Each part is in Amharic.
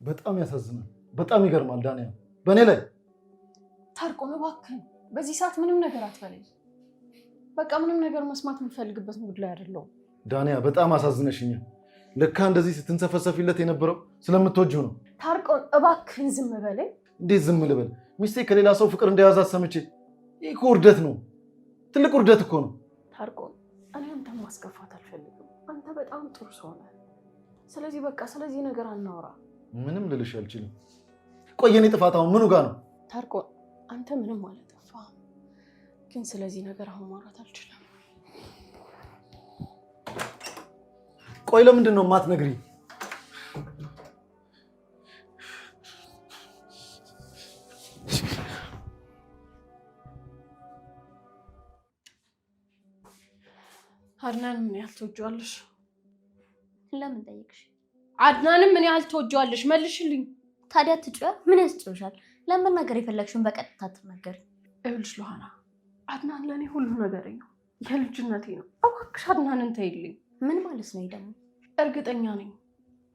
በጣም ያሳዝናል። በጣም ይገርማል ዳንያ። በእኔ ላይ ታርቆም እባክህ በዚህ ሰዓት ምንም ነገር አትበለኝ። በቃ ምንም ነገር መስማት የምፈልግበት ሙድ ላይ አይደለሁም። ዳንያ በጣም አሳዝነሽኛል። ለካ እንደዚህ ስትንሰፈሰፊለት የነበረው ስለምትወጂው ነው። ታርቆም እባክህን ዝም በለኝ። እንዴት ዝም ልበል? ሚስቴ ከሌላ ሰው ፍቅር እንደያዛት ሰምቼ። ይህ እኮ ውርደት ነው። ትልቅ ውርደት እኮ ነው። ታርቆም እኔ አንተን ማስከፋት አልፈልግም። አንተ በጣም ጥሩ ሰው ነህ። ስለዚህ በቃ ስለዚህ ነገር አናውራ። ምንም ልልሽ አልችልም። ቆይ የኔ ጥፋት አሁን ምኑ ጋር ነው? ታርቆም አንተ ምንም አላጠፋህም፣ ግን ስለዚህ ነገር አሁን ማውራት አልችልም። ቆይ ለምንድን ነው የማትነግሪኝ? አድናን ምን ያህል ትወጂዋለሽ? ለምን ጠይቅሽ? አድናንም ምን ያህል ትወጂዋለሽ? መልሽልኝ። ታዲያ ትጮያ ምን ያስጨውሻል? ለምን ነገር የፈለግሽውን በቀጥታ ትናገሪ? ይኸውልሽ ሉሃና፣ አድናን ለእኔ ሁሉ ነገሬ ነው፣ የልጅነቴ ነው። እባክሽ አድናንን ተይልኝ። ምን ማለት ነው ደግሞ? እርግጠኛ ነኝ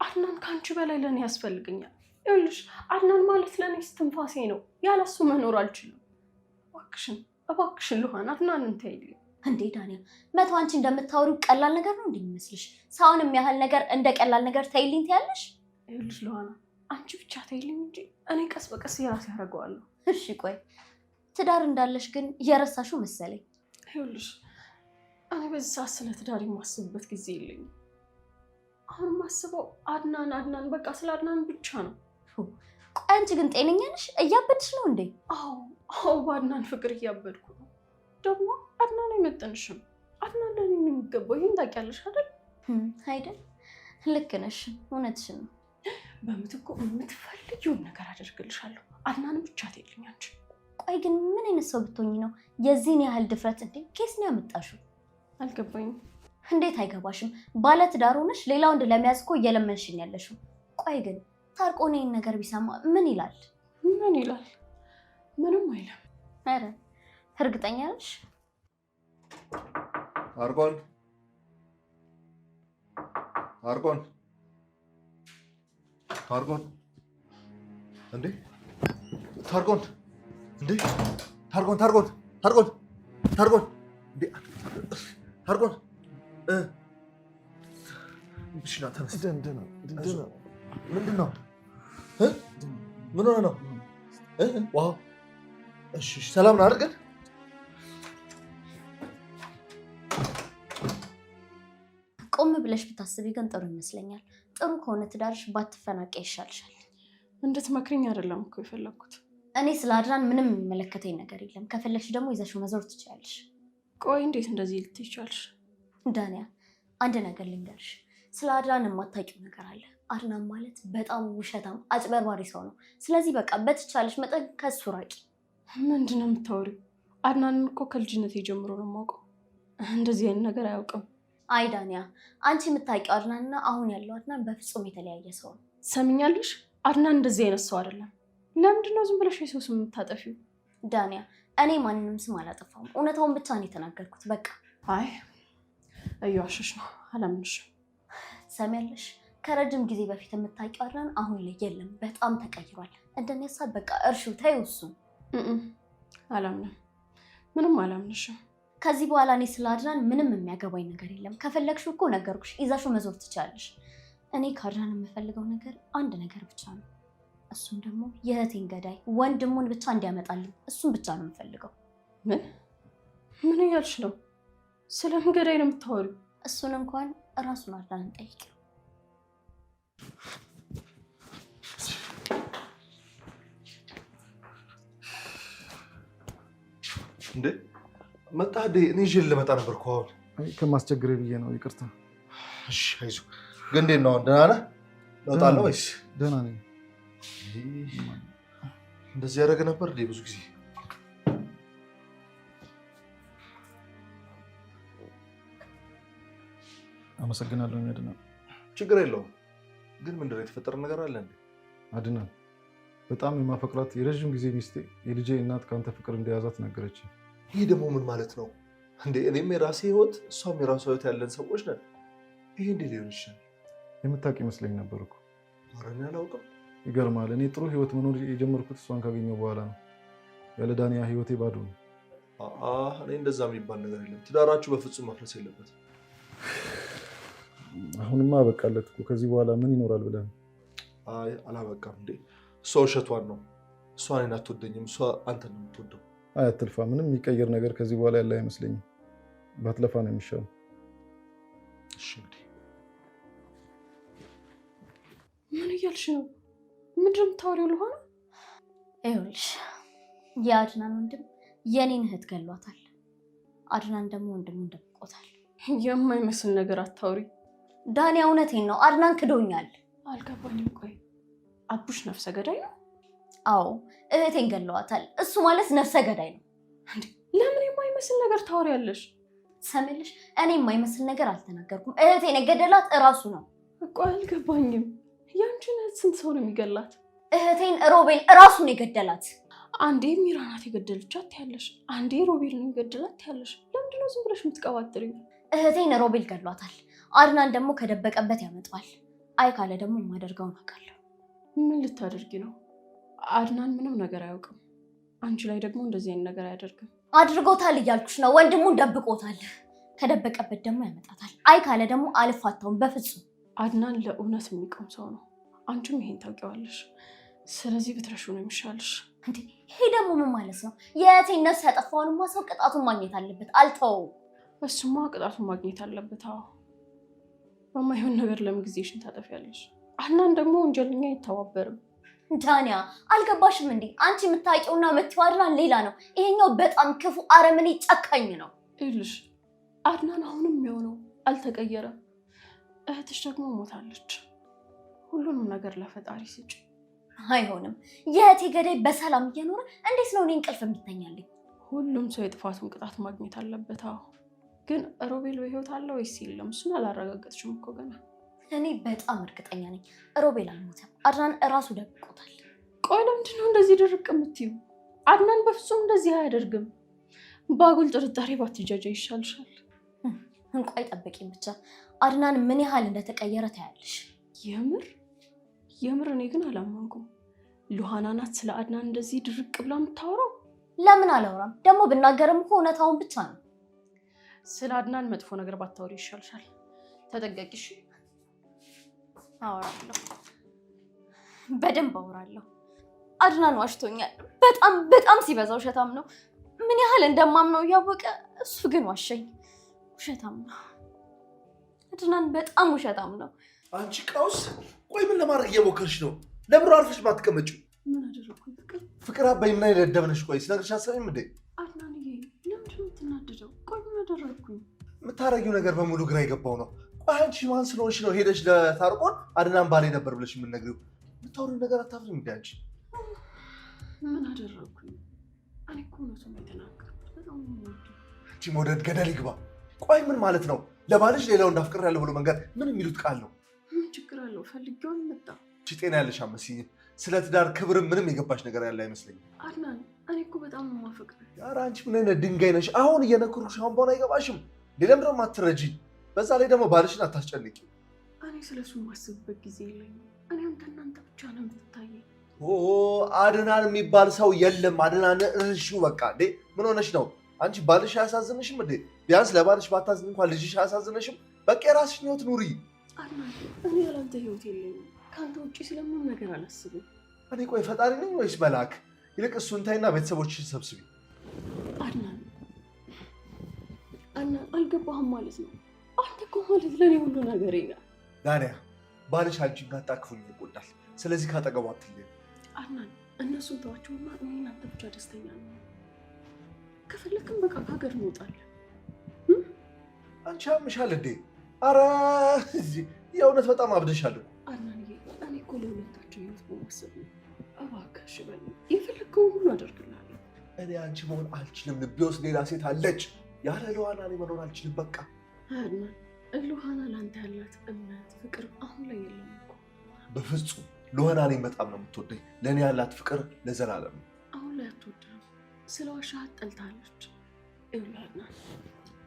አድናን ከአንቺ በላይ ለእኔ ያስፈልገኛል። ይኸውልሽ አድናን ማለት ለእኔ እስትንፋሴ ነው። ያለሱ መኖር አልችልም። እባክሽን ሉሃና አድናንን ተይልኝ። እንዴ ዳንያ፣ መቶ አንቺ እንደምታወሪው ቀላል ነገር ነው እንደሚመስልሽ? ሰውን የሚያህል ነገር እንደ ቀላል ነገር ተይልኝ ትያለሽ? ይኸውልሽ ሉሃና፣ አንቺ ብቻ ተይልኝ እንጂ እኔ ቀስ በቀስ የራሴ ያደርገዋለሁ። እሺ ቆይ ትዳር እንዳለሽ ግን እየረሳሽው መሰለኝ። ይኸውልሽ እኔ በዚህ ሰዓት ስለ ትዳር የማስብበት ጊዜ የለኝም። አሁን የማስበው አድናን በቃ ስለ አድናን ብቻ ነው። ቆይ አንቺ ግን ጤነኛ ነሽ? እያበድሽ ነው እንዴ? አዎ በአድናን ፍቅር እያበድኩ ነው። ደግሞ አድናን አይመጥንሽም። አድናን ለእኔ ነው የሚገባው። ይህን ታውቂያለሽ አይደል? አይደል? ልክ ነሽ፣ እውነትሽን ነው። በምትኩ የምትፈልጊውን ነገር አደርግልሻለሁ። አድናንን ብቻ ተይልኝ አንቺ። ቆይ ግን ምን አይነት ሰው ብትሆኚ ነው የዚህን ያህል ድፍረት? እንዴ ኬስ ነው ያመጣሽው? አልገባኝም። እንዴት አይገባሽም? ባለ ትዳር ሆነሽ ሌላ ወንድ ለመያዝ እኮ እየለመንሽኝ ያለሽው። ቆይ ግን ታርቆን ይህን ነገር ቢሰማ ምን ይላል? ምን ይላል? ምንም አይልም። ኧረ እርግጠኛ ነሽ? ታርቆን እንዴ! ታርቆን እንዴ! ታርቆን እንዴ! ታርቆን እሺ፣ ና ተነስ። ምንድን ነው? ምን ሆነ ነው? ዋው! እሺ፣ ሰላም ነው አይደል? ቆም ብለሽ ብታስቢ ግን ጥሩ ይመስለኛል። ጥሩ ከሆነ ትዳርሽ ባትፈናቀይ ይሻልሻል። እንድትመክሪኝ አይደለም እኮ የፈለግኩት። እኔ ስለ አድናን ምንም የሚመለከተኝ ነገር የለም። ከፈለግሽ ደግሞ ይዘሽው መዞር ትችያለሽ። ቆይ እንዴት እንደዚህ ልትይ ቻልሽ? ዳንያ፣ አንድ ነገር ልንገርሽ። ስለ አድናን የማታውቂው ነገር አለ። አድናን ማለት በጣም ውሸታም፣ አጭበርባሪ ሰው ነው። ስለዚህ በቃ በተቻለሽ መጠን ከሱ ራቂ። ምንድን ነው የምታወሪው? አድናንን እኮ ከልጅነቴ ጀምሮ ነው የማውቀው። እንደዚህ አይነት ነገር አያውቅም። አይ ዳንያ፣ አንቺ የምታውቂው አድናንና አሁን ያለው አድናን በፍጹም የተለያየ ሰው ነው። ሰሚኛለሽ? አድናን እንደዚህ አይነት ሰው አይደለም። ለምንድን ነው ዝም ብለሽ የሰው ስም የምታጠፊው? ዳንያ፣ እኔ ማንንም ስም አላጠፋም። እውነታውን ብቻ ነው የተናገርኩት። በቃ አይ እየዋሸሽ ነው፣ አላምንሽም። ሰሚያለሽ? ከረጅም ጊዜ በፊት የምታውቂው አድናን አሁን ላይ የለም። በጣም ተቀይሯል። እንደኔ ሀሳብ በቃ እርሺው፣ ተይው እሱን። አላምንም፣ ምንም አላምንሽም። ከዚህ በኋላ እኔ ስለ አድናን ምንም የሚያገባኝ ነገር የለም። ከፈለግሽው እኮ ነገርኩሽ፣ ይዛሽው መዞር ትችላለሽ። እኔ ከአድናን የምፈልገው ነገር አንድ ነገር ብቻ ነው። እሱም ደግሞ የእህቴን ገዳይ ወንድሙን ብቻ እንዲያመጣልኝ፣ እሱን ብቻ ነው የምፈልገው። ምን እያልሽ ነው? ስለምን ገዳይ ነው የምታወሪው? እሱን እንኳን እራሱን አድናንን ጠይቂው። እንዴ መጣህ? እኔ ይዤ ልመጣ ነበር እኮ አሁን። ከማስቸግሬ ብዬ ነው፣ ይቅርታ። እሺ አይዞህ። ግን እንዴት ነው? ደህና ነህ? ለውጥ አለ ወይስ? ደህና ነኝ። እንደዚህ ያደረገ ነበር እንዴ ብዙ ጊዜ? አመሰግናለሁ አድናን። ችግር የለውም። ግን ምንድን ነው የተፈጠረ ነገር አለ እንዴ? አድናን፣ በጣም የማፈቅራት የረዥም ጊዜ ሚስቴ የልጄ እናት ከአንተ ፍቅር እንደያዛት ነገረች። ይህ ደግሞ ምን ማለት ነው እንዴ? እኔም የራሴ ህይወት እሷም የራሷ ህይወት ያለን ሰዎች ነን። ይሄ እንዴ ሊሆን ይችላል? የምታውቅ ይመስለኝ ነበር እኮ። ኧረ እኔ አላውቅም። ይገርማል። እኔ ጥሩ ህይወት መኖር የጀመርኩት እሷን ካገኘሁ በኋላ ነው። ያለ ዳንያ ህይወቴ ባዶ ነው። እኔ እንደዛ የሚባል ነገር የለም። ትዳራችሁ በፍጹም መፍረስ የለበትም። አሁንማ አበቃለት እኮ። ከዚህ በኋላ ምን ይኖራል ብለህ ነው? አይ አላበቃም እንዴ። እሷ ውሸቷን ነው። እሷ እኔን አትወደኝም፣ እሷ አንተን ነው የምትወደው። አይ አትልፋ። ምንም የሚቀየር ነገር ከዚህ በኋላ ያለ አይመስለኝም። ባትለፋ ነው የሚሻለው። እሺ እንግዲህ ምን እያልሽ ነው? ምንድን ነው የምታወሪው? ለሆነ ይኸውልሽ የአድናን ወንድም የኔን እህት ገሏታል። አድናን ደግሞ ወንድሙን ደብቆታል። የማይመስል ነገር አታውሪ ዳኒ። እውነቴን ነው። አድናን ክዶኛል። አልገባኝም። ቆይ አቡሽ ነፍሰ ገዳይ ነው? አዎ እህቴን ገለዋታል። እሱ ማለት ነፍሰ ገዳይ ነው። ለምን የማይመስል ነገር ታወሪያለሽ? ሰምልሽ፣ እኔ የማይመስል ነገር አልተናገርኩም። እህቴን የገደላት እራሱ ነው። ቆይ አልገባኝም። ያንቺን እህት ስንት ሰው ነው የሚገላት? እህቴን ሮቤል እራሱ ነው የገደላት። አንዴ ሚራናት የገደለቻት ያለሽ፣ አንዴ ሮቤል ነው የገደላት ያለሽ። ለምንድን ነው ዝም ብለሽ የምትቀባጥሪው? እህቴን ሮቤል ገሏታል። አድናን ደግሞ ከደበቀበት ያመጣዋል። አይ ካለ ደግሞ የማደርገውን አውቃለሁ። ምን ልታደርጊ ነው? አድናን ምንም ነገር አያውቅም። አንቺ ላይ ደግሞ እንደዚህ አይነት ነገር አያደርግም። አድርጎታል እያልኩሽ ነው። ወንድሙን ደብቆታል። ከደበቀበት ደግሞ ያመጣታል። አይ ካለ ደግሞ አልፋታውም በፍጹም። አድናን ለእውነት የሚቆም ሰው ነው። አንቺም ይሄን ታውቂዋለሽ። ስለዚህ ብትረሹ ነው የሚሻልሽ። እንዴ ይሄ ደግሞ ምን ማለት ነው? የእህቴን ነፍስ ያጠፋውንማ ሰው ቅጣቱን ማግኘት አለበት። አልተወውም። እሱማ ቅጣቱን ማግኘት አለበት። አዎ በማይሆን ነገር ለምን ጊዜሽን ታጠፊያለሽ? አድናን ደግሞ ወንጀለኛ አይተባበርም። ዳንያ አልገባሽም እንዴ? አንቺ የምታውቂውና የምትይው አድናን ሌላ ነው። ይሄኛው በጣም ክፉ አረመኔ ጨካኝ ነው። ይኸውልሽ አድናን አሁንም የሚሆነው አልተቀየረም። እህትሽ ደግሞ ሞታለች። ሁሉንም ነገር ለፈጣሪ ስጭ። አይሆንም። የእህቴ ገዳይ በሰላም እየኖረ እንዴት ነው እኔ እንቅልፍ የሚተኛልኝ? ሁሉም ሰው የጥፋቱን ቅጣት ማግኘት አለበት። አዎ ግን ሮቤል በህይወት አለ ወይስ የለም? እሱን አላረጋገጥሽም እኮ ገና። እኔ በጣም እርግጠኛ ነኝ ሮቤል አልሞተም። አድናን እራሱ ደብቆታል። ቆይ ለምንድን ነው እንደዚህ ድርቅ የምትይው? አድናን በፍጹም እንደዚህ አያደርግም። በአጉል ጥርጣሬ ባትጃጃ ይሻልሻል። እንቋይ ጠብቂኝ ብቻ። አድናን ምን ያህል እንደተቀየረ ታያለሽ። የምር እኔ ግን አላመንኩም። ሉሃና ናት ስለ አድናን እንደዚህ ድርቅ ብላ የምታወራው? ለምን አላወራም? ደግሞ ብናገርም እኮ እውነታውን ብቻ ነው። ስለ አድናን መጥፎ ነገር ባታወሪ ይሻልሻል። ተጠንቀቂሽ። አወራለሁ፣ በደንብ አወራለሁ። አድናን ዋሽቶኛል። በጣም ሲበዛ ውሸታም ነው። ምን ያህል እንደማምነው እያወቀ እሱ ግን ዋሸኝ። ውሸታም ነው አድናን፣ በጣም ውሸታም ነው። አንቺ ቀውስ! ቆይ ምን ለማድረግ እየሞከርሽ ነው? ለምን አርፈሽ ማትቀመጪው? ምን አደረኩኝ? ፍቅር አባይ ምን አይነት ደደብ ነሽ? ቆይ ስነግርሽ አትሰሚም እንዴ? አድናንዬ ለምንድን ነው የምትናደደው? ቆይ ምን አደረኩኝ? የምታረጊው ነገር በሙሉ ግራ የገባው ነው። ቆይ አንቺ ማን ስለሆንሽ ነው ሄደሽ ለታርቆን አድናን ባሌ ነበር ብለሽ የምትነግሪው? የምታወሪው ነገር አታፍሪም እንዴ አንቺ? ምን አደረኩኝ? እኔ እኮ እውነቱን የተናገርኩት በጣም ነው። አንቺ መውደድ ገደል ይግባ። ቆይ ምን ማለት ነው? ለባልሽ ሌላው እንዳፍቅር ያለው ብሎ መንገር ምን የሚሉት ቃል ነው? ምን ችግር አለው? ፈልጌው መጣ። እቺ ጤና ያለሽ አመስይኝ። ስለ ትዳር ክብርም ምንም የገባሽ ነገር ያለ አይመስለኝም። አድናን እኔ እኮ በጣም ነው የማፈቅረው። ኧረ አንቺ ምን አይነት ድንጋይ ነሽ? አሁን እየነገርኩሽ አሁን በኋላ አይገባሽም። ለምን ደግሞ አትረጂኝ? በዛ ላይ ደግሞ ባልሽን አታስጨንቂ። እኔ ስለሱ የማስብበት ጊዜ የለኝም። እኔ እናንተ ብቻ ነው የምትታየኝ። አድናን የሚባል ሰው የለም። አድናን እርሹ በቃ። እንዴ ምን ሆነሽ ነው? አንቺ ባልሽ አያሳዝንሽም እንዴ? ቢያንስ ለባልሽ ባታዝን እንኳን ልጅሽ አያሳዝንሽም? በቃ የራስሽን ህይወት ኑሪ። አድናን እኔ ያላንተ ህይወት የለኝም። ከአንተ ውጭ ስለምንም ነገር አላስብም። እኔ ቆይ ፈጣሪ ነኝ ወይስ መልአክ? ይልቅ እሱን ታይና ቤተሰቦችሽን ሰብስቢ። አድናን አልገባህም ማለት ነው። አንተ እኮ ማለት ለእኔ ሁሉ ነገሬ ነህ። ዳንያ ባልሽ አንቺን ካጣቅፉኝ ይጎዳል። ስለዚህ ካጠገቡ አትለኝ። አድናን እነሱን ተዋቸውና እኔ እናንተ ብቻ ደስተኛ ነው። ከፈለክም በቃ ከሀገር እንወጣለን። አንቺ አምሻል እንዴ? አረ የእውነት በጣም አብደሻል። አድናንዬ እኔ እኮ ለሁለታቸው ህይወት በማሰብ ነው። እባክህ እሺ በለኝ። የፈለግከውን ሁሉ አደርግልሃለሁ። እኔ አንቺ መሆን አልችልም። ልቤ ውስጥ ሌላ ሴት አለች። ያለ ሉሃና እኔ መኖር አልችልም። በቃ አድናን ሉሃና ለአንተ ያላት እምነት ፍቅር አሁን ላይ የለም እኮ። በፍጹም ሉሃና እኔን በጣም ነው የምትወደኝ። ለእኔ ያላት ፍቅር ለዘላለም ነው። አሁን ላይ አትወድም። ስለ ዋሻሃት ጠልታለች። ይኸውልህ አድናን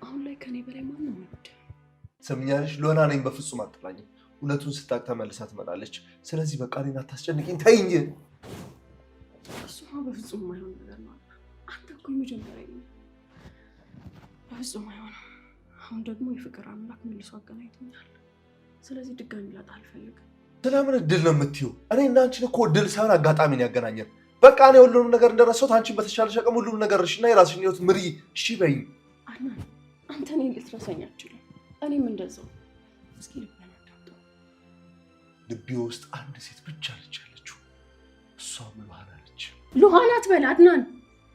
አሁን ላይ ከኔ በላይ ማንም አይወድም። ሰምኛለሽ? ሉሃና እኔን በፍጹም አትጠላኝም። እውነቱን ስታቅ ተመልሳ ትመጣለች። ስለዚህ በቃ እኔን አታስጨንቂኝ፣ ተይኝ። እሱማ በፍጹም የማይሆን ነገር ነው። አንተ እኮ የመጀመሪያ ነው። በፍጹም አይሆንም። አሁን ደግሞ የፍቅር አምላክ መልሶ አገናኝቶኛል። ስለዚህ ድጋሚ ላጣ አልፈልግም። ስለምን እድል ነው የምትይው? እኔ እና አንቺን እኮ እድል ሳይሆን አጋጣሚ ነው ያገናኘን። በቃ እኔ ሁሉንም ነገር እንደረሳሁት አንቺን በተሻለሽ አቅም ሁሉንም ነገር እርሽና የራስሽን ህይወት ምሪ። እሺ በይኝ። አድናን፣ አንተ እኔን ልትረሳኝ አትችልም። እኔም እንደዛው። እስኪ ልቤን አዳምጠው። ልቤ ውስጥ አንድ ሴት ብቻ ነች ያለችው። እሷም ሉሃና ነች። ሉሃና አትበል አድናን።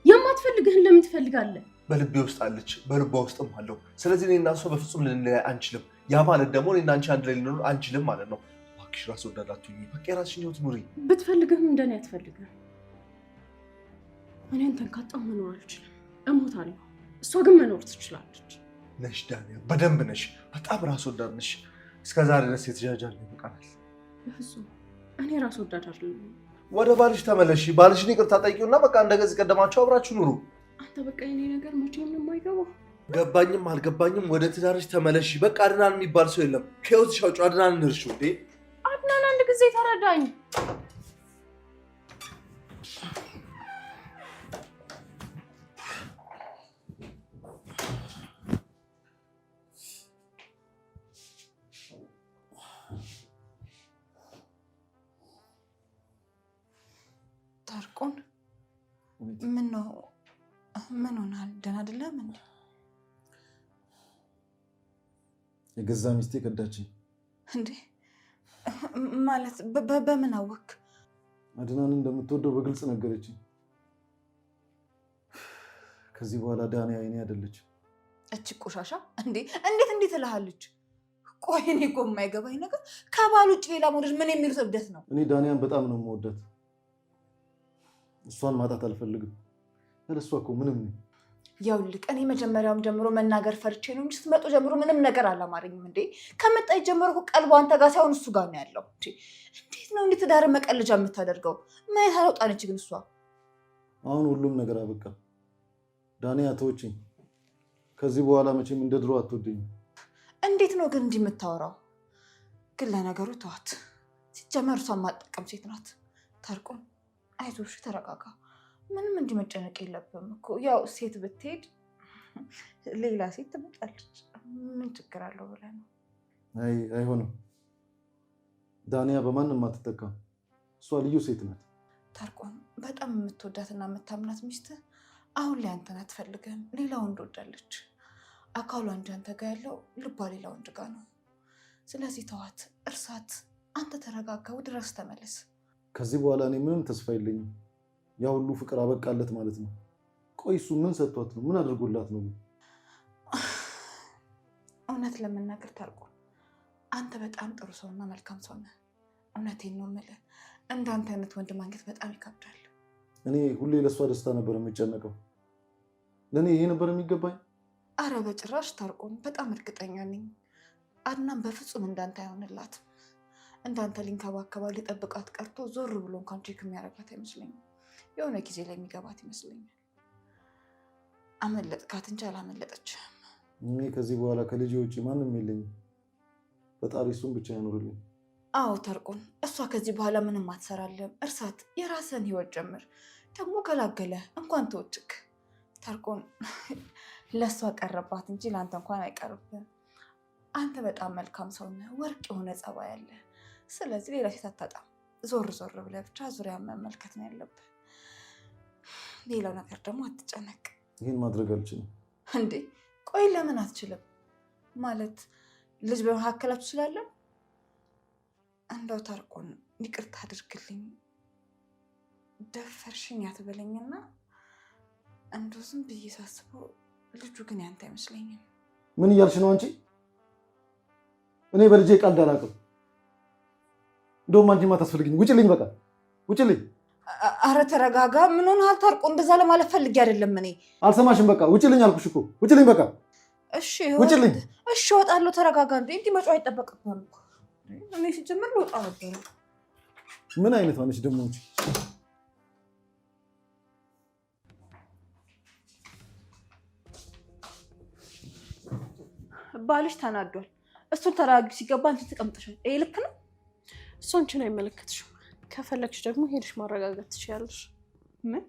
የማትፈልግህን ለምን ትፈልጋለህ? በልቤ ውስጥ አለች፣ በልቧ ውስጥም አለው። ስለዚህ እኔ እና እሷ በፍጹም ልንለያይ አንችልም። ያ ማለት ደግሞ እኔ እና አንቺ አንድ ላይ ልንኖር አንችልም ማለት ነው። እባክሽ ራስ ወዳድ አትሁኚ። በቃ የራስሽን ህይወት ኑሪ። ብትፈልግህም እንደኔ አትፈልግህም። እኔ አንተን ካጣሁ መኖር አልችልም፣ እሞታለሁ። እሷ ግን መኖር ትችላለች። ነሽ ዳንያ፣ በደንብ ነሽ። በጣም ራስ ወዳድ ነሽ። እስከዛሬ ድረስ የተጃጃል ይበቃናል። በፍጹም እኔ ራስ ወዳድ አይደለም። ወደ ባልሽ ተመለሺ። ባልሽን ይቅርታ ጠይቂውና በቃ እንደገዚህ ቀደማችሁ አብራችሁ ኑሩ። አንተ በቃ የኔ ነገር መቼም የማይገባ ገባኝም አልገባኝም ወደ ትዳርሽ ተመለሺ። በቃ አድናን የሚባል ሰው የለም። ከህይወትሽ አውጪው። አድናንን እርሺው። እንዴ አድናን፣ አንድ ጊዜ ተረዳኝ። ታርቆን ምን ነው? ምን ሆናል? ደህና አይደለም እንዴ? የገዛ ሚስቴ ከዳችኝ። እንዴ ማለት በምን አወክ? አድናን እንደምትወደው በግልጽ ነገረችኝ። ከዚህ በኋላ ዳንያ የኔ አይደለችም። እቺ ቆሻሻ! እንዴ እንዴት እልሃለች? ቆይ እኔ እኮ የማይገባኝ ነገር ከባል ውጭ ሌላ መውደድ ምን የሚሉት እብደት ነው? እኔ ዳንያን በጣም ነው የምወዳት። እሷን ማጣት አልፈልግም። ያለሷ እኮ ምንም ነው። ያውልቅ እኔ መጀመሪያውም ጀምሮ መናገር ፈርቼ ነው እንጂ ስትመጡ ጀምሮ ምንም ነገር አላማረኝም። እንዴ ከመጣች ጀምሮ እኮ ቀልቧ አንተ ጋር ሳይሆን እሱ ጋር ነው ያለው። እንዴት ነው እንዴት ዳር መቀለጃ የምታደርገው? ማየት አልወጣነች ግን እሷ። አሁን ሁሉም ነገር አበቃ። ዳንያ ተወችኝ። ከዚህ በኋላ መቼም እንደ ድሮ አትወደኝም። እንዴት ነው ግን እንዲህ የምታወራው? ግን ለነገሩ ተዋት። ሲጀመር እሷን ማጠቀም ሴት ናት። ታርቆን አይዞሽ፣ ተረጋጋ። ምንም እንዲህ መጨነቅ የለብም እኮ። ያው ሴት ብትሄድ ሌላ ሴት ትመጣለች። ምን ችግር አለው ብለህ ነው? አይሆንም። ዳንያ በማንም አትተካም። እሷ ልዩ ሴት ናት። ታርቆን በጣም የምትወዳትና የምታምናት ሚስትህ አሁን ላይ አንተን አትፈልግህም። ሌላ ወንድ ወዳለች። አካሏ እንጂ አንተ ጋር ያለው ልቧ ሌላ ወንድ ጋር ነው። ስለዚህ ተዋት፣ እርሳት። አንተ ተረጋጋ፣ ወደ ራስ ተመለስ። ከዚህ በኋላ እኔ ምንም ተስፋ የለኝም። ያ ሁሉ ፍቅር አበቃለት ማለት ነው። ቆይ እሱ ምን ሰጥቷት ነው? ምን አድርጎላት ነው? እውነት ለመናገር ታርቆን አንተ በጣም ጥሩ ሰውና መልካም ሰው ነህ። እውነቴን ነው የምልህ። እንዳንተ አይነት ወንድ ማግኘት በጣም ይከብዳል። እኔ ሁሌ ለእሷ ደስታ ነበር የሚጨነቀው። ለእኔ ይሄ ነበር የሚገባኝ? አረ በጭራሽ ታርቆን፣ በጣም እርግጠኛ ነኝ አድናን በፍጹም እንዳንተ አይሆንላትም። እንዳንተ ሊንከባከባት ሊጠብቃት ቀርቶ ዞር ብሎ እንኳን ቼክ የሚያደርጋት አይመስለኝም። የሆነ ጊዜ ላይ የሚገባት ይመስለኛል። አመለጥካት እንጂ አላመለጠችም። እኔ ከዚህ በኋላ ከልጅ ውጭ ማንም የለኝም። ፈጣሪ እሱን ብቻ ያኖርልኝ። አዎ ታርቆን፣ እሷ ከዚህ በኋላ ምንም አትሰራልም። እርሳት፣ የራስን ህይወት ጀምር። ደግሞ ገላገለ እንኳን ተወችክ። ታርቆን ለእሷ ቀረባት እንጂ ለአንተ እንኳን አይቀርብም። አንተ በጣም መልካም ሰው ነህ፣ ወርቅ የሆነ ጸባይ ያለ። ስለዚህ ሌላ ሴት አታጣም። ዞር ዞር ብለህ ብቻ ዙሪያ መመልከት ነው ያለብህ። ሌላው ነገር ደግሞ አትጨነቅ። ይህን ማድረግ አልችልም። እንዴ ቆይ ለምን አትችልም? ማለት ልጅ በመካከላችሁ ስላለ? እንደው ታርቆን ይቅርታ አድርግልኝ፣ ደፈርሽኝ አትበለኝና እንደው ዝም ብዬ ሳስበው ልጁ ግን ያንተ አይመስለኝም። ምን እያልሽ ነው አንቺ? እኔ በልጄ ቀልድ አላውቅም። እንደውም አንቺማ ታስፈልግኝ። ውጭልኝ፣ በቃ ውጭልኝ። አረ ተረጋጋ። ምን ሆነሃል ታርቆን? እንደዛ ለማለት ፈልጌ አይደለም። እኔ አልሰማሽም። በቃ ውጭልኝ አልኩሽ እኮ። ውጭልኝ፣ በቃ እሺ ውጭልኝ። እሺ እወጣለሁ። ተረጋጋ። እንዲህ መጮህ አይጠበቅብህም እኮ። እኔ ሲጀምር ልወጣ ነበረ። ምን አይነት ማነሽ ደግሞ እንጂ? ባልሽ ተናዷል። እሱን ተረጋጊ ሲገባ አንቺ ተቀምጠሻል። ይሄ ልክ ነው? እሱ አንቺን አይመለከትሽም። ከፈለግሽ ደግሞ ሄድሽ ማረጋጋት ትችያለሽ። ምን?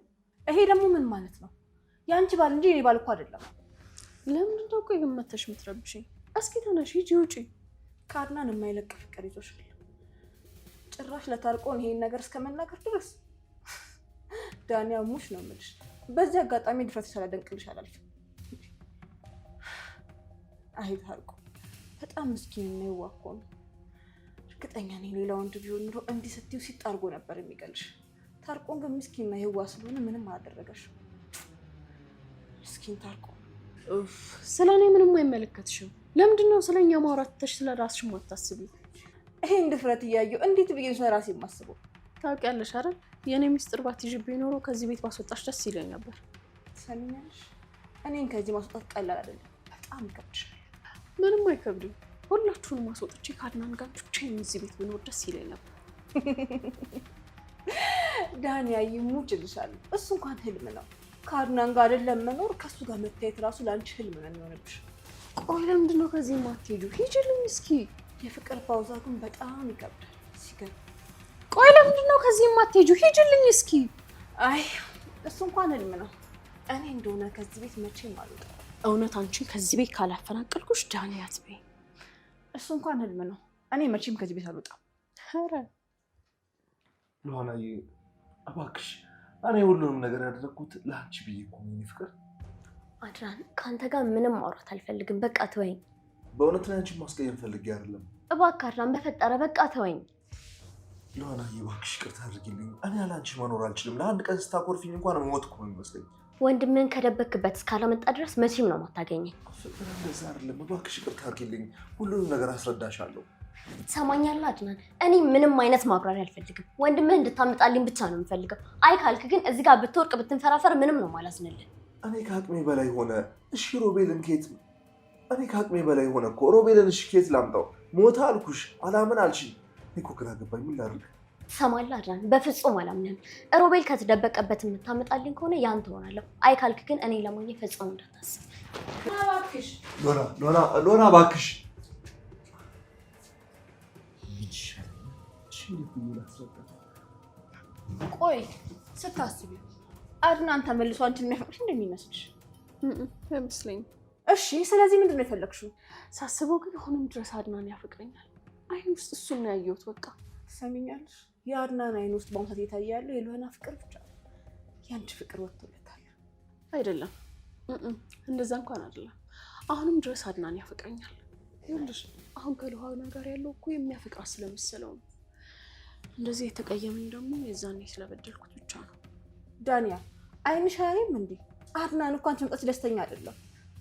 ይሄ ደግሞ ምን ማለት ነው? የአንቺ ባል እንጂ የኔ ባል እኮ አይደለም። ለምንድን ነው ቆይ ግን መተሽ የምትረብሽኝ? እስኪ ተነሽ ሂጂ ውጪ። ከአድናን የማይለቅ ፍቅር ይዞሻል። ጭራሽ ለታርቆን ይሄን ነገር እስከመናገር ድረስ ዳንያ ሙሽ ነው የምልሽ። በዚህ አጋጣሚ ድፍረት ሳላደንቅልሽ አላልፍም። አይ ታርቆ በጣም ምስኪን ነው፣ የዋህ እኮ ነው። እርግጠኛ ነኝ ሌላ ወንድ ቢሆን ኑሮ እንዲህ ስትይው ሲጣርጎ ነበር የሚገልሽ። ታርቆን ግን ምስኪን ነው፣ የዋህ ስለሆነ ምንም አላደረገሽም። ምስኪን ታርቆ። ስለ እኔ ምንም አይመለከትሽም። ለምንድን ነው ስለኛ ማውራት ትተሽ ስለ ራስሽ ማታስቢ? ይሄን ድፍረት እያየሁ እንዴት ብዬ ስለ ራሴ የማስበው? ታውቂያለሽ አይደል? የኔ ሚስጥር ባትይዥብኝ ኖሮ ከዚህ ቤት ባስወጣሽ ደስ ይለኝ ነበር። ትሰሚኛለሽ? እኔን ከዚህ ማስወጣት ቀላል አይደለም፣ በጣም ይከብድሻል። ምንም አይከብድም። ሁላችሁንም ማስወጥቼ ከአድናን ጋር ብቻዬን እዚህ ቤት ብኖር ደስ ይለኝ ነበር። ዳንያ ይሙችልሻለሁ። እሱ እንኳን ህልም ነው። ከአድናን ጋር አይደለም መኖር፣ ከሱ ጋር መታየት ራሱ ለአንቺ ህልም ነው የሚሆንብሽ። ቆይ ለምንድን ነው ከዚህ የማትሄጂው? ሂጂልኝ እስኪ። የፍቅር ፓውዛ ግን በጣም ይከብዳል። ሲገርም። ቆይ ለምንድን ነው ከዚህ የማትሄጂው? ሂጂልኝ እስኪ። አይ እሱ እንኳን ህልም ነው። እኔ እንደሆነ ከዚህ ቤት መቼም አልወጣም። እውነት አንቺን ከዚህ ቤት ካላፈናቀልኩሽ ዳንያ አትበይ። እሱ እንኳን ህልም ነው። እኔ መቼም ከዚህ ቤት አልወጣም። ኧረ ሉሃናዬ እባክሽ፣ እኔ ሁሉንም ነገር ያደረኩት ለአንቺ ብዬ እኮ ነው። ፍቅር አድናን ከአንተ ጋር ምንም ማውራት አልፈልግም። በቃ ተወኝ። በእውነት ላይ አንቺን ማስቀየም ፈልጌ አይደለም። እባክህ አድናን በፈጠረ በቃ ተወኝ። ሉሃናዬ እባክሽ ይቅርታ አድርጊልኝ። እኔ ያለ አንቺ መኖር አልችልም። ለአንድ ቀን ስታኮርፊኝ እንኳን ሞት እኮ ነው የሚመስለኝ። ወንድምህን ከደበክበት እስካላመጣ ድረስ መቼም ነው የማታገኘኝ። ፍቅር እንደዛ አይደለም። እባክሽ ይቅርታ አድርጊልኝ። ሁሉንም ነገር አስረዳሻለሁ። ትሰማኛለህ አድናን? እኔ ምንም አይነት ማብራሪያ አልፈልግም። ወንድምህን እንድታመጣልኝ ብቻ ነው የምፈልገው። አይ ካልክ ግን እዚህ ጋር ብትወርቅ ብትንፈራፈር ምንም ነው ማላዝንልህ። እኔ ከአቅሜ በላይ ሆነ። እሺ ሮቤልን ኬት? እኔ ከአቅሜ በላይ ሆነ እኮ ሮቤልን። እሺ ኬት ላምጣው? ሞታ አልኩሽ፣ አላምን አልሽኝ። እኔ እኮ ግራ ገባኝ። ምን ላድርግ? ትሰማለህ አድናን? በፍጹም አላምንም። ሮቤል ከተደበቀበት የምታመጣልኝ ከሆነ ያን ትሆናለሁ። አይ ካልክ ግን እኔ ለማግኘት ፈጽሞ እንዳታስብ። እባክሽ ሎና እባክሽ። ቆይ ስታስቢ አድናን ተመልሶ አንቺን የሚያፈቅርሽ እንደሚመስልሽ? አይመስለኝም። እሺ ስለዚህ ምንድን ነው የፈለግሽው? ሳስበው ግን አሁንም ድረስ አድናን ያፈቅረኛል። አይን ውስጥ እሱን ነው ያየሁት። በቃ ትሰሚኛለሽ? የአድናን አይን ውስጥ በአሁኑ ሰዓት የታየ ያለው የሉሃና ፍቅር ብቻ ነው። የአንቺ ፍቅር ወጥቶለታል። አይደለም፣ እንደዛ እንኳን አይደለም። አሁንም ድረስ አድናን ያፈቅረኛል። ይኸውልሽ አሁን ከሉሃና ጋር ያለው እኮ የሚያፈቅራት ስለመሰለው ነው። እንደዚህ የተቀየመኝ ደግሞ የዛኔ ስለበደልኩት ብቻ ነው። ዳንያ አይንሽ አያይም እንዴ? አድናን እኮ አንቺ መምጣት ደስተኛ አይደለም።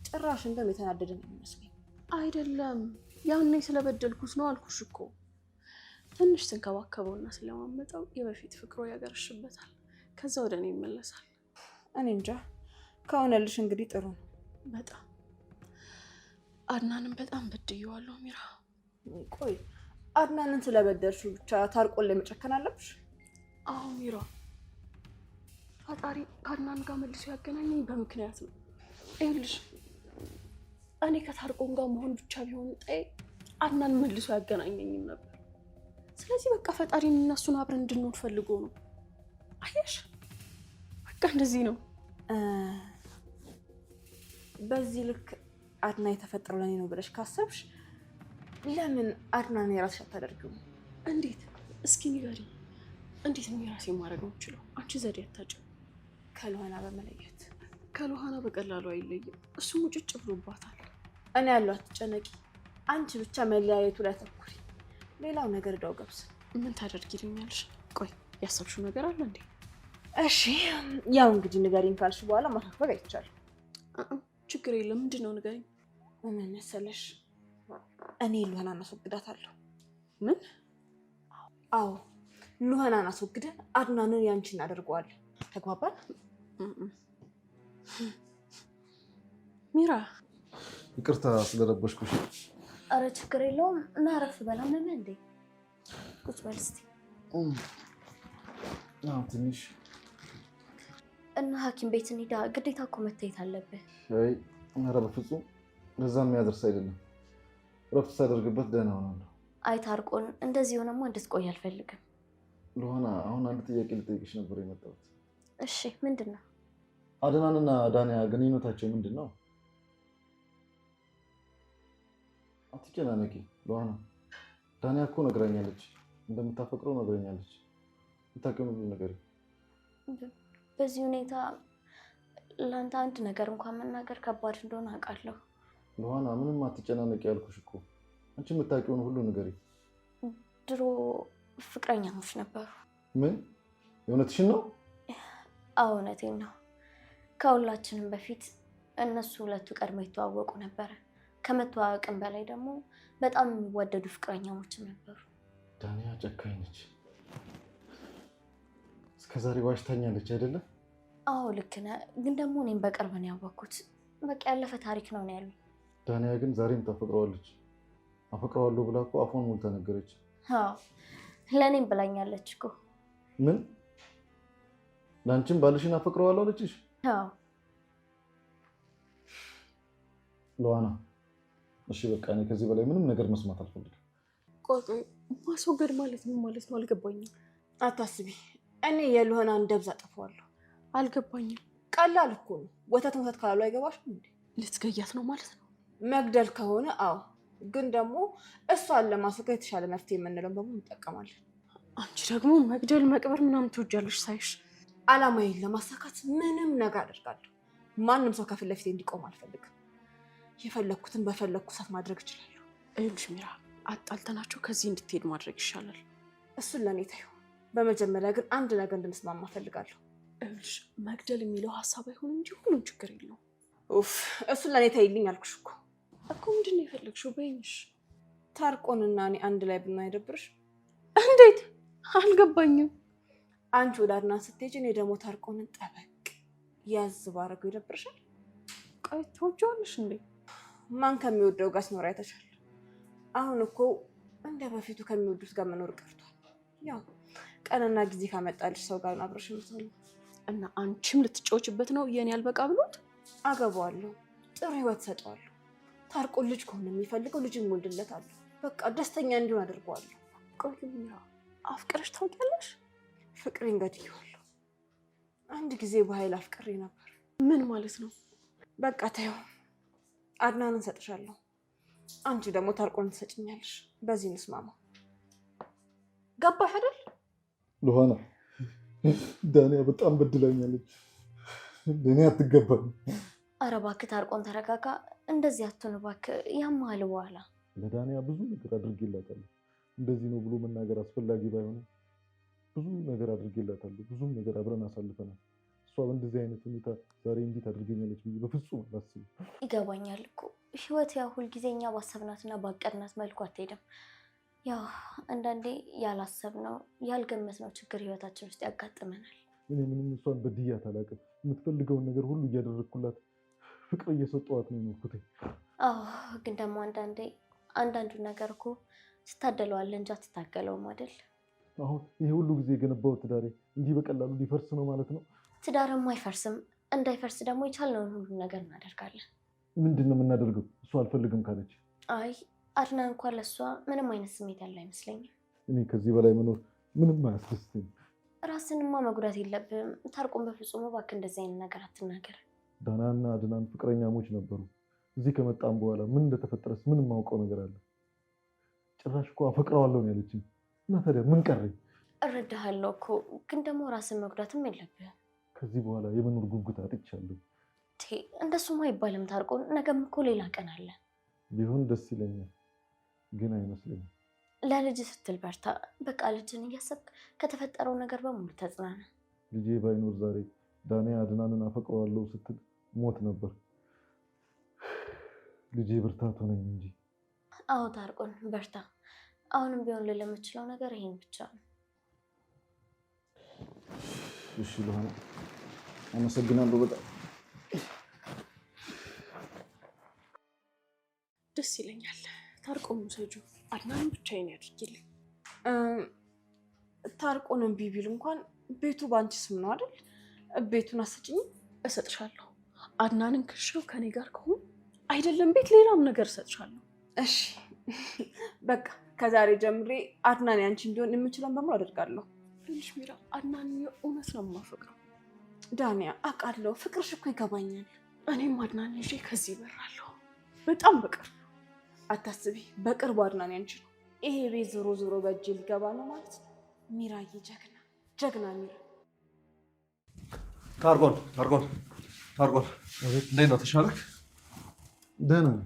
ጭራሽ እንደውም የተናደደ ነው የሚመስለኝ። አይደለም ያኔ ስለበደልኩት ነው አልኩሽ እኮ። ትንሽ ስንከባከበውና ስለማመጣው የበፊት ፍቅሮ ያገረሽበታል። ከዛ ወደ እኔ ይመለሳል። እኔ እንጃ። ከሆነልሽ እንግዲህ ጥሩ ነው። በጣም አድናንን በጣም በድየዋለሁ ሚራ። ቆይ አድናንን ስለበደልሽው ብቻ ታርቆን ላይ መጨከን አለብሽ? አዎ ሚራ፣ ፈጣሪ ከአድናን ጋር መልሶ ያገናኘኝ በምክንያት ነው። ይኸውልሽ እኔ ከታርቆን ጋር መሆን ብቻ ቢሆን አድናን መልሶ ያገናኘኝም ነበር። ስለዚህ በቃ ፈጣሪ እነሱን አብረን እንድንሆን ፈልጎ ነው። አየሽ በቃ እንደዚህ ነው። በዚህ ልክ አድና የተፈጠረው ለኔ ነው ብለሽ ካሰብሽ ለምን አድናን የራስሽ አታደርጊውም? እንዴት? እስኪ ንገሪኝ። እንዴት ነው የራሴ ማድረግ የምችለው? አንቺ ዘዴ አታጭም። ከሉሃና በመለየት። ከሉሃና በቀላሉ አይለይም። እሱ ሙጭጭ ብሎባታል። እኔ ያለው አትጨነቂ። አንቺ ብቻ መለያየቱ ላይ አተኩሪ። ሌላው ነገር ዳው ገብስ። ምን ታደርጊልኛለሽ? ቆይ ያሰብሽው ነገር አለ እንዴ? እሺ ያው እንግዲህ ንገሪኝ ካልሽ በኋላ ማሳፈር አይቻልም። ችግር የለም። ምንድን ነው ንገሪኝ። ምን መሰለሽ፣ እኔ ሉሃናን አስወግዳታለሁ። ምን? አዎ ሉሃናን አስወግደን አድናንን ያንቺ እናደርገዋለን። ተግባባን? ሚራ ይቅርታ ስለረበሽኩሽ። አረ ችግር የለውም። እና አረፍ በላ። ምን እንዴ? ቁጭ በል እስኪ። አዎ ትንሽ እና ሐኪም ቤት እንሂዳ። ግዴታ እኮ መታየት አለብህ። አይ ኧረ በፍጹም ለዛ የሚያደርስ አይደለም። ረፍት ሳደርግበት ደህና ሆናለሁ። አይ ታርቆን፣ እንደዚህ ሆነማ እንድትቆይ አልፈልግም። ሉሃና አሁን አንድ ጥያቄ ልጠይቅሽ ነበር የመጣሁት። እሺ ምንድን ነው? አድናንና ዳንያ ግንኙነታቸው ምንድን ነው? አትጨናነቂ ሉሃና። ዳንያ እኮ ነግራኛለች፣ እንደምታፈቅረው ነግራኛለች። የምታውቂውን ሁሉ ነገር። በዚህ ሁኔታ ለአንተ አንድ ነገር እንኳን መናገር ከባድ እንደሆነ አውቃለሁ። ሉሃና ምንም አትጨናነቂ ያልኩሽ እኮ። አንቺ የምታውቂውን ሁሉ ንገሪ። ድሮ ፍቅረኛሞች ነበሩ። ምን? የእውነትሽን ነው? አዎ እውነቴን ነው። ከሁላችንም በፊት እነሱ ሁለቱ ቀድሞ ይተዋወቁ ነበረ። ከመተዋወቅም በላይ ደግሞ በጣም የሚዋደዱ ፍቅረኛሞችም ነበሩ። ዳንያ ጨካኝ ነች። እስከዛሬ ዋሽታኛለች አይደለም? አዎ ልክ ነህ። ግን ደግሞ እኔም በቅርብ ነው ያወቅኩት። በቃ ያለፈ ታሪክ ነው ያሉኝ። ዳንያ ግን ዛሬም ታፈቅረዋለች። አፈቅረዋለሁ ብላ እኮ አፏን ሞልታ ነገረች። አዎ ለእኔም ብላኛለች እኮ። ምን? ለአንቺም ባልሽን አፈቅረዋለሁ አለችሽ? አዎ። ሉሃና እሺ በቃ እኔ ከዚህ በላይ ምንም ነገር መስማት አልፈልግም። ቆይ ማስወገድ ማለት ምን ማለት ነው? አልገባኝም። አታስቢ፣ እኔ የሉሃናን ደብዛ አጠፋዋለሁ። አልገባኝም። ቀላል እኮ ነው። ወተት ካላሉ አይገባሽም እንዴ? ልትገያት ነው ማለት ነው? መግደል ከሆነ አዎ፣ ግን ደግሞ እሷን ለማስወገድ የተሻለ መፍትሄ የምንለው በሙሉ እንጠቀማለን። አንቺ ደግሞ መግደል መቅበር ምናምን ትወጃለሽ ሳይሽ። አላማዬን ለማሳካት ምንም ነገር አደርጋለሁ። ማንም ሰው ከፊት ለፊቴ እንዲቆም አልፈልግም። የፈለግኩትን በፈለግኩ ሰዓት ማድረግ እችላለሁ። ይኸውልሽ ሚራ፣ አጣልተናቸው ከዚህ እንድትሄድ ማድረግ ይሻላል። እሱን ለእኔ ተይው። በመጀመሪያ ግን አንድ ነገር እንድንስማማ እፈልጋለሁ። ይኸውልሽ መግደል የሚለው ሀሳብ አይሆን እንጂ ሁሉም ችግር የለውም። ኡፍ፣ እሱን ለእኔ ተይልኝ አልኩሽ እኮ ምንድን ነው የፈለግሽው? በይንሽ። ታርቆንና እኔ አንድ ላይ ብና አይደብርሽ? እንዴት? አልገባኝም። አንቺ ወደ አድናን ስትሄጂ እኔ ደግሞ ታርቆንን ጠበቅ ያዝ ባረገው ይደብርሻል? ቆይ ትወጂዋለሽ እንዴ? ማን ከሚወደው ጋር ሲኖር አይተሻል? አሁን እኮ እንደ በፊቱ ከሚወዱት ጋር መኖር ቀርቷል። ያው ቀንና ጊዜ ካመጣልሽ ሰው ጋር አብረሽ የምትሆኚው። እና አንቺም ልትጫወችበት ነው? የኔ አልበቃ ብሎት አገባዋለሁ፣ ጥሩ ህይወት ሰጠዋለሁ። ታርቆን ልጅ ከሆነ የሚፈልገው ልጅ እወልድለታለሁ። በቃ ደስተኛ እንዲሆን አድርገዋለሁ። ቆይ ሚራ፣ አፍቅረሽ ታውቂያለሽ? ፍቅሬን ገድዬዋለሁ። አንድ ጊዜ በኃይል አፍቅሬ ነበር። ምን ማለት ነው? በቃ ተይው፣ አድናንን ሰጥሻለሁ፣ አንቺ ደግሞ ታርቆን ትሰጭኛለሽ። በዚህ እንስማማ። ገባሽ አይደል? ሉሃና ዳንያ በጣም በድላኛለች። ለእኔ አትገባም። ኧረ እባክህ ታርቆን ተረጋጋ። እንደዚህ አትሆን እባክህ፣ ያማል በኋላ። ለዳንያ ብዙ ነገር አድርጌላታለሁ። እንደዚህ ነው ብሎ መናገር አስፈላጊ ባይሆንም ብዙ ነገር አድርጌላታለሁ። ብዙም ነገር አብረን አሳልፈናል። እሷ በእንደዚህ አይነት ሁኔታ ዛሬ እንዴት አድርገኛለች ብዬ በፍጹም አላስብም። ይገባኛል እኮ ህይወት ያው ሁልጊዜ እኛ ባሰብናትና ባቀድናት መልኩ አትሄድም። ያው አንዳንዴ ያላሰብነው ያልገመትነው ችግር ህይወታችን ውስጥ ያጋጥመናል። እኔ ምንም እሷን በድያት አላውቅም። የምትፈልገውን ነገር ሁሉ እያደረግኩላት ፍቅር እየሰጠኋት ነው የኖርኩት። አዎ ግን ደግሞ አንዳንዱ ነገር እኮ ትታደለዋለህ እንጂ አትታገለውም አይደል? አሁን ይሄ ሁሉ ጊዜ የገነባው ትዳሬ እንዲህ በቀላሉ ሊፈርስ ነው ማለት ነው? ትዳርም አይፈርስም። እንዳይፈርስ ደግሞ የቻልነውን ሁሉ ነገር እናደርጋለን። ምንድን ነው የምናደርገው? እሷ አልፈልግም ካለች? አይ አድና እንኳን ለእሷ ምንም አይነት ስሜት ያለው አይመስለኝም። እኔ ከዚህ በላይ መኖር ምንም አያስደስተኝም። ራስንማ መጉዳት የለብህም። ታርቆን በፍጹም እባክህ እንደዚህ አይነት ነገር አትናገር። ዳናና አድናን ፍቅረኛሞች ነበሩ። እዚህ ከመጣም በኋላ ምን እንደተፈጠረስ ምን የማውቀው ነገር አለ? ጭራሽ እኮ አፈቅረዋለሁ ነው ያለችኝ። እና ታዲያ ምን ቀረኝ? እረዳሃለሁ እኮ ግን ደግሞ ራስን መጉዳትም የለብህም። ከዚህ በኋላ የመኖር ጉጉት አጥቻለሁ። እንደሱማ አይባልም ታርቆን። ነገም እኮ ሌላ ቀን አለ። ቢሆን ደስ ይለኛል ግን አይመስለኝም። ለልጅ ስትል በርታ። በቃ ልጅን እያሰብክ ከተፈጠረው ነገር በሙሉ ተጽናና። ልጄ ባይኖር ዛሬ ዳንያ አድናንን አፈቅረዋለሁ ስትል ሞት ነበር። ልጄ ብርታት ሆነኝ እንጂ። አዎ ታርቆን በርታ። አሁንም ቢሆን ልል የምችለው ነገር ይሄን ብቻ ነው። እሺ ለሆነ አመሰግናለሁ በጣም። ደስ ይለኛል። ታርቆን ውሰጁ። አድናን ብቻዬን ያድርጊልኝ። ታርቆን እምቢ ቢል እንኳን ቤቱ በአንቺ ስም ነው አይደል? ቤቱን አሰጭኝ። እሰጥሻለሁ። አድናንን ክሽው ከኔ ጋር ከሆነ አይደለም ቤት ሌላም ነገር እሰጥሻለሁ። እሺ በቃ ከዛሬ ጀምሬ አድናን ያንቺ እንዲሆን የምችለውን በሙሉ አደርጋለሁ። ትንሽ ሚራ አድናን የእውነት ነው የማፈቅረው። ዳንያ አውቃለሁ፣ ፍቅርሽ እኮ ይገባኛል። እኔም አድናን ይዤ ከዚህ እበራለሁ። በጣም በቅርብ አታስቢ፣ በቅርቡ አድናን ያንቺ ነው። ይሄ ቤት ዞሮ ዞሮ በእጄ ሊገባ ነው ማለት ነው። ሚራዬ ጀግና ሚራ። ታርቆን እንዴት ነው ተሻለክ? ደህና ነኝ።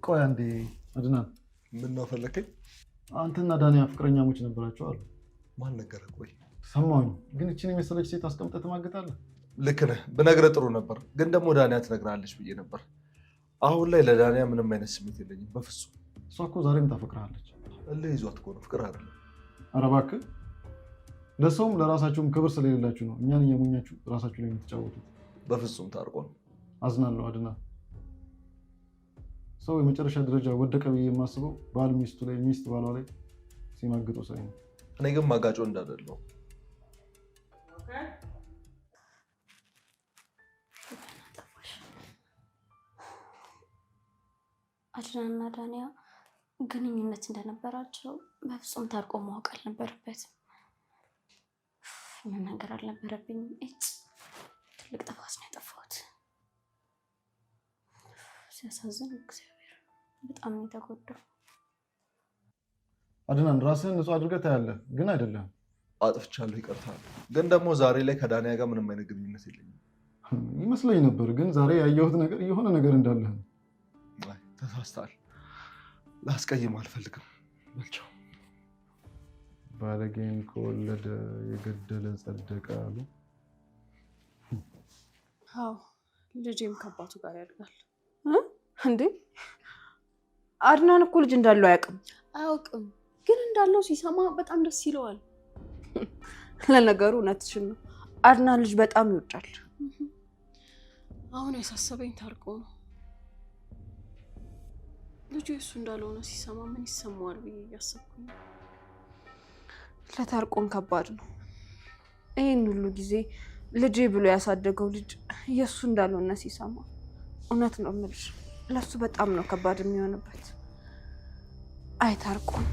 ቆይ አንዴ አድናን፣ ምን ነው ፈለከኝ? አንተና ዳንያ ፍቅረኛሞች ነበራችሁ አሉ። ማን ነገረህ? ቆይ ሰማሁኝ። ግን እችን የመሰለች ሴት አስቀምጠህ ትማግጣለህ? ልክ ነህ። ብነግርህ ጥሩ ነበር፣ ግን ደግሞ ዳንያ ትነግርሃለች ብዬ ነበር። አሁን ላይ ለዳንያ ምንም አይነት ስሜት የለኝም በፍጹም። እሷ እኮ ዛሬም ታፈቅርሃለች። እልህ ይዟት እኮ ነው፣ ፍቅር አይደለም። ኧረ እባክህ፣ ለሰውም ለራሳችሁም ክብር ስለሌላችሁ ነው እኛን እየሞኛችሁ ራሳችሁ ላይ የምትጫወቱት። በፍጹም ታርቆን። አዝናለሁ አድናን። ሰው የመጨረሻ ደረጃ ወደቀ ብዬ የማስበው ባል ሚስቱ ላይ፣ ሚስት ባሏ ላይ ሲማግጡ ሳይ ነው። እኔ ግን ማጋጮ እንዳደለው አድናንና ዳንያ ግንኙነት እንደነበራቸው በፍጹም ታርቆ ማወቅ አልነበረበትም። ምን ነገር አልነበረብኝም። ትልቅ ጥፋት ነው ያጠፋሁት። ሲያሳዝን እግዚአብሔር በጣም ነው የተጎዳው። አድናን ራስህን ንጹህ አድርገህ ታያለህ፣ ግን አይደለም። አጥፍቻለሁ፣ ይቅርታ። ግን ደግሞ ዛሬ ላይ ከዳንያ ጋር ምንም አይነት ግንኙነት የለኝም። ይመስለኝ ነበር፣ ግን ዛሬ ያየሁት ነገር የሆነ ነገር እንዳለህ ነው። ተሳስተሃል። ላስቀይም አልፈልግም። በልቻው ባለጌን ከወለደ የገደለ ጸደቀ አሉ። አዎ ልጄም ከአባቱ ጋር ያድጋል። እንዴ አድናን እኮ ልጅ እንዳለው አያውቅም፣ ግን እንዳለው ሲሰማ በጣም ደስ ይለዋል። ለነገሩ እውነትሽን ነው። አድናን ልጅ በጣም ይወዳል። አሁን ያሳሰበኝ ታርቆ ነው። ልጁ የእሱ እንዳልሆነ ሲሰማ ምን ይሰማዋል ብዬ እያሰብኩኝ። ለታርቆን ከባድ ነው። ይህን ሁሉ ጊዜ ልጄ ብሎ ያሳደገው ልጅ የእሱ እንዳልሆነ ሲሰማ፣ እውነት ነው የምልሽ፣ ለሱ በጣም ነው ከባድ የሚሆንበት። አይ ታርቆን